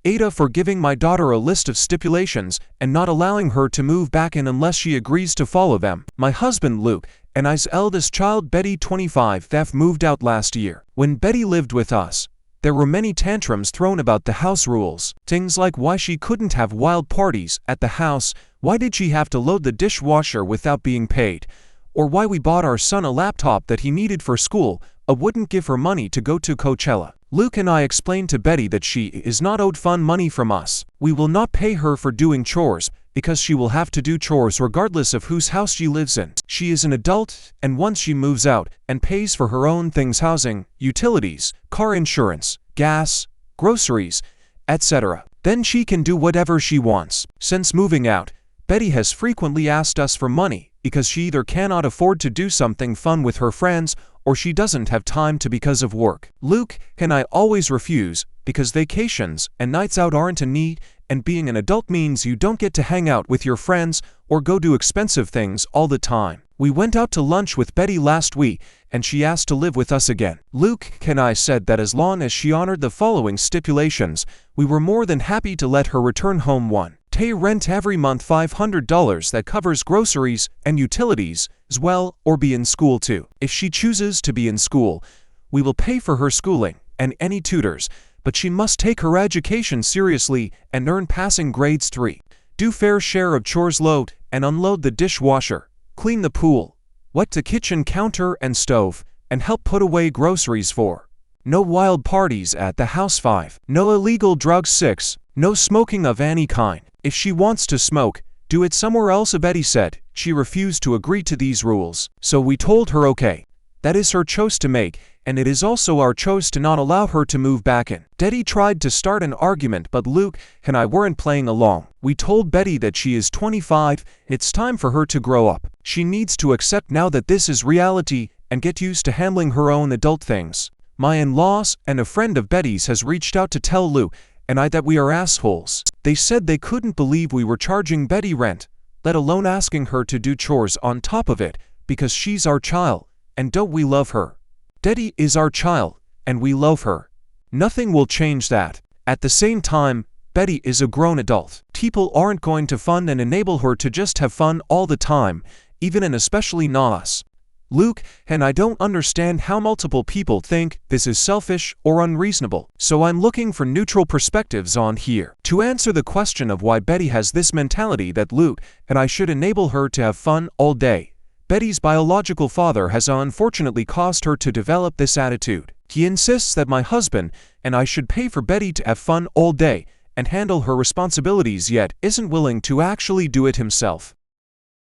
AITA for giving my daughter a list of stipulations and not allowing her to move back in unless she agrees to follow them. My husband Luke and I's eldest child Betty 25 moved out last year. When Betty lived with us, there were many tantrums thrown about the house rules. Things like why she couldn't have wild parties at the house, why did she have to load the dishwasher without being paid, or why we bought our son a laptop that he needed for school, wouldn't give her money to go to Coachella. Luke and I explained to Betty that she is not owed fun money from us. We will not pay her for doing chores, because she will have to do chores regardless of whose house she lives in. She is an adult, and once she moves out and pays for her own things, housing, utilities, car insurance, gas, groceries, etc., then she can do whatever she wants. Since moving out, Betty has frequently asked us for money because she either cannot afford to do something fun with her friends or she doesn't have time to because of work. Luke and I always refuse because vacations and nights out aren't a need, and being an adult means you don't get to hang out with your friends or go do expensive things all the time. We went out to lunch with Betty last week and she asked to live with us again. Luke and I said that as long as she honored the following stipulations, we were more than happy to let her return home. 1. Pay rent every month $500 that covers groceries and utilities as well, or be in school too. If she chooses to be in school, we will pay for her schooling and any tutors, but she must take her education seriously and earn passing grades. 3. Do fair share of chores, load and unload the dishwasher, clean the pool, wet the kitchen counter and stove, and help put away groceries. 4. No wild parties at the house. 5. No illegal drugs. 6. No smoking of any kind. If she wants to smoke, do it somewhere else. Betty said she refused to agree to these rules, so we told her okay. That is her choice to make, and it is also our choice to not allow her to move back in. Betty tried to start an argument, but Luke and I weren't playing along. We told Betty that she is 25, it's time for her to grow up. She needs to accept now that this is reality and get used to handling her own adult things. My in-laws and a friend of Betty's has reached out to tell Luke and I that we are assholes. They said they couldn't believe we were charging Betty rent, let alone asking her to do chores on top of it, because she's our child, and don't we love her? Betty is our child, and we love her. Nothing will change that. At the same time, Betty is a grown adult. People aren't going to fund and enable her to just have fun all the time, even and especially not us. Luke and I don't understand how multiple people think this is selfish or unreasonable, so I'm looking for neutral perspectives on here. To answer the question of why Betty has this mentality that Luke and I should enable her to have fun all day, Betty's biological father has unfortunately caused her to develop this attitude. He insists that my husband and I should pay for Betty to have fun all day and handle her responsibilities, yet isn't willing to actually do it himself.